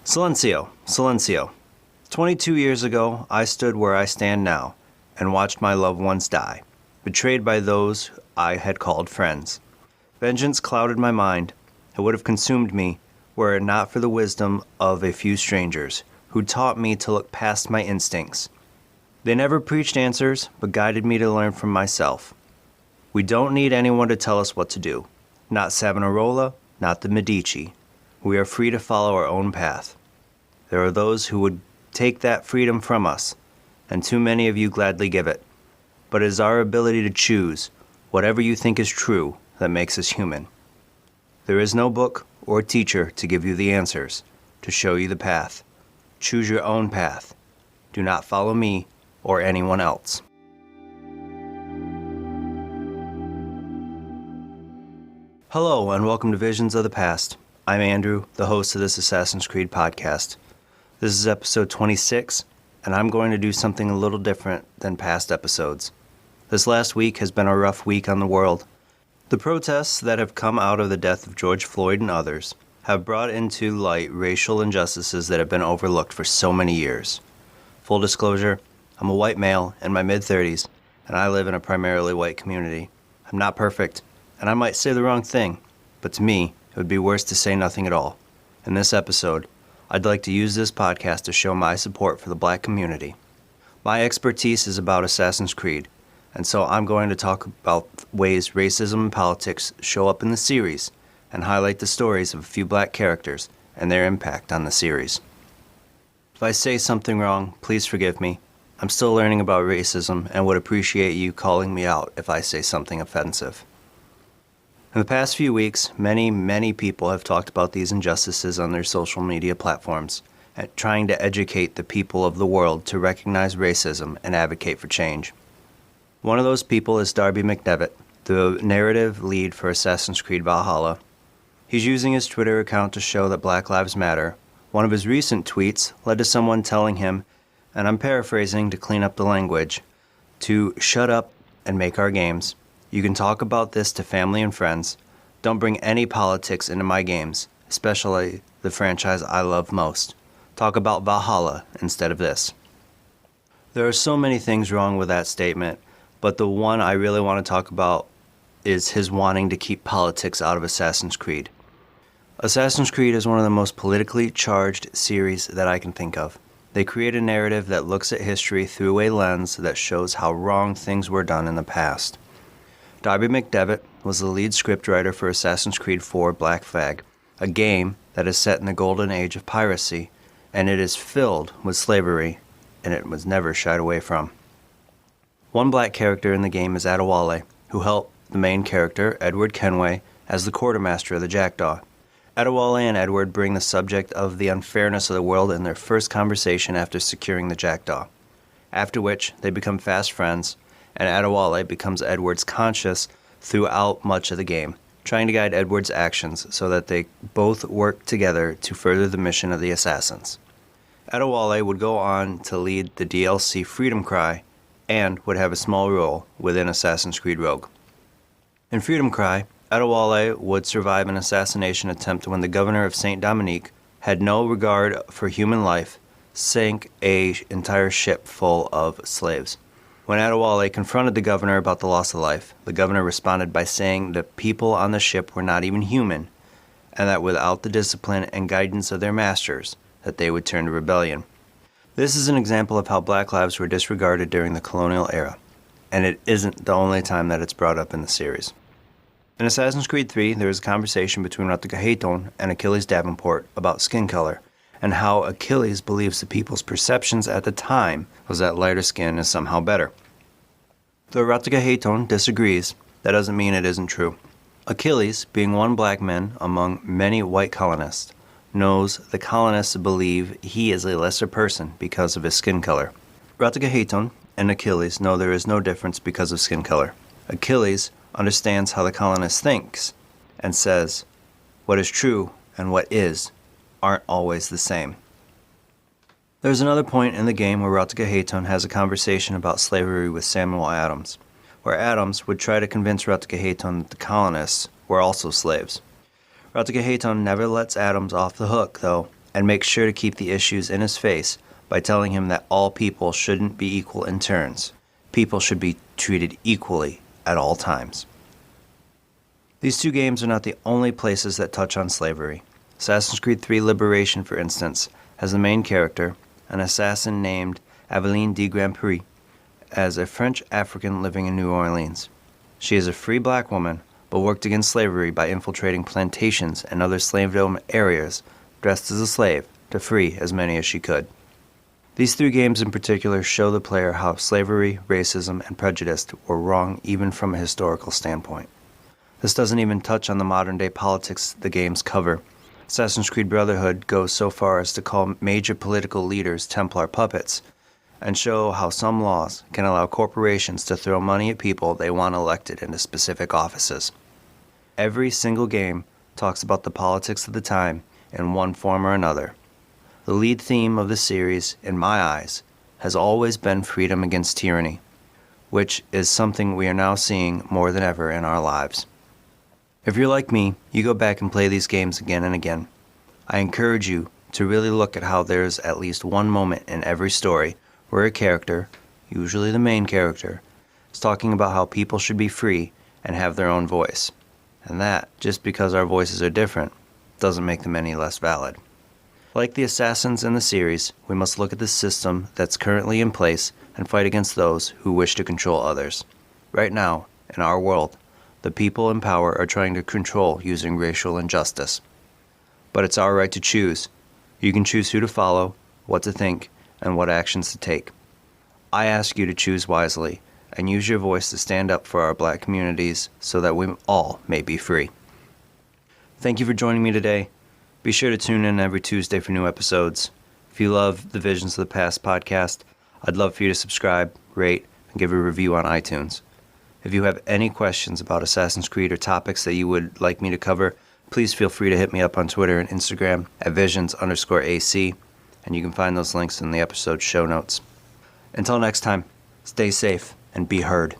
Silencio, silencio. 22 years ago, I stood where I stand now and watched my loved ones die, betrayed by those I had called friends. Vengeance clouded my mind. It would have consumed me were it not for the wisdom of a few strangers who taught me to look past my instincts. They never preached answers, but guided me to learn from myself. We don't need anyone to tell us what to do. Not Savonarola, not the Medici. We are free to follow our own path. There are those who would take that freedom from us, and too many of you gladly give it. But it is our ability to choose whatever you think is true that makes us human. There is no book or teacher to give you the answers, to show you the path. Choose your own path. Do not follow me or anyone else. Hello and welcome to Visions of the Past. I'm Andrew, the host of this Assassin's Creed podcast. This is episode 26, and I'm going to do something a little different than past episodes. This last week has been a rough week on the world. The protests that have come out of the death of George Floyd and others have brought into light racial injustices that have been overlooked for so many years. Full disclosure, I'm a white male in my mid-30s, and I live in a primarily white community. I'm not perfect, and I might say the wrong thing, but to me, it would be worse to say nothing at all. In this episode, I'd like to use this podcast to show my support for the black community. My expertise is about Assassin's Creed, and so I'm going to talk about ways racism and politics show up in the series and highlight the stories of a few black characters and their impact on the series. If I say something wrong, please forgive me. I'm still learning about racism and would appreciate you calling me out if I say something offensive. In the past few weeks, many people have talked about these injustices on their social media platforms, and trying to educate the people of the world to recognize racism and advocate for change. One of those people is Darby McDevitt, the narrative lead for Assassin's Creed Valhalla. He's using his Twitter account to show that Black Lives Matter. One of his recent tweets led to someone telling him, and I'm paraphrasing to clean up the language, to shut up and make our games. You can talk about this to family and friends. Don't bring any politics into my games, especially the franchise I love most. Talk about Valhalla instead of this. There are so many things wrong with that statement, but the one I really want to talk about is his wanting to keep politics out of Assassin's Creed. Assassin's Creed is one of the most politically charged series that I can think of. They create a narrative that looks at history through a lens that shows how wrong things were done in the past. Darby McDevitt was the lead scriptwriter for Assassin's Creed 4 Black Flag, a game that is set in the golden age of piracy, and it is filled with slavery, and it was never shied away from. One black character in the game is Adewale, who helped the main character, Edward Kenway, as the quartermaster of the Jackdaw. Adewale and Edward bring the subject of the unfairness of the world in their first conversation after securing the Jackdaw, after which they become fast friends, and Adewale becomes Edward's conscience throughout much of the game, trying to guide Edward's actions so that they both work together to further the mission of the assassins. Adewale would go on to lead the DLC Freedom Cry and would have a small role within Assassin's Creed Rogue. In Freedom Cry, Adewale would survive an assassination attempt when the governor of Saint Dominique had no regard for human life, sank an entire ship full of slaves. When Adewale confronted the governor about the loss of life, the governor responded by saying the people on the ship were not even human, and that without the discipline and guidance of their masters, that they would turn to rebellion. This is an example of how black lives were disregarded during the colonial era, and it isn't the only time that it's brought up in the series. In Assassin's Creed 3, there is a conversation between Ratiga and Achilles Davenport about skin color, and how Achilles believes the people's perceptions at the time was that lighter skin is somehow better. Though Ratiga disagrees, that doesn't mean it isn't true. Achilles, being one black man among many white colonists, knows the colonists believe he is a lesser person because of his skin color. Ratiga and Achilles know there is no difference because of skin color. Achilles understands how the colonist thinks and says, what is true and what is aren't always the same. There's another point in the game where Ratiga has a conversation about slavery with Samuel Adams, where Adams would try to convince Ratiga that the colonists were also slaves. Ratiga never lets Adams off the hook, though, and makes sure to keep the issues in his face by telling him that all people shouldn't be equal in turns. People should be treated equally at all times. These two games are not the only places that touch on slavery. Assassin's Creed III Liberation, for instance, has the main character, an assassin named Aveline de Grandpré, as a French African living in New Orleans. She is a free black woman, but worked against slavery by infiltrating plantations and other slave-owned areas, dressed as a slave, to free as many as she could. These three games in particular show the player how slavery, racism, and prejudice were wrong even from a historical standpoint. This doesn't even touch on the modern-day politics the games cover. Assassin's Creed Brotherhood goes so far as to call major political leaders Templar puppets, and show how some laws can allow corporations to throw money at people they want elected into specific offices. Every single game talks about the politics of the time in one form or another. The lead theme of the series, in my eyes, has always been freedom against tyranny, which is something we are now seeing more than ever in our lives. If you're like me, you go back and play these games again and again. I encourage you to really look at how there's at least one moment in every story where a character, usually the main character, is talking about how people should be free and have their own voice. And that, just because our voices are different, doesn't make them any less valid. Like the assassins in the series, we must look at the system that's currently in place and fight against those who wish to control others. Right now, in our world, the people in power are trying to control using racial injustice. But it's our right to choose. You can choose who to follow, what to think, and what actions to take. I ask you to choose wisely and use your voice to stand up for our black communities so that we all may be free. Thank you for joining me today. Be sure to tune in every Tuesday for new episodes. If you love the Visions of the Past podcast, I'd love for you to subscribe, rate, and give a review on iTunes. If you have any questions about Assassin's Creed or topics that you would like me to cover, please feel free to hit me up on Twitter and Instagram at visions_AC, and you can find those links in the episode show notes. Until next time, stay safe and be heard.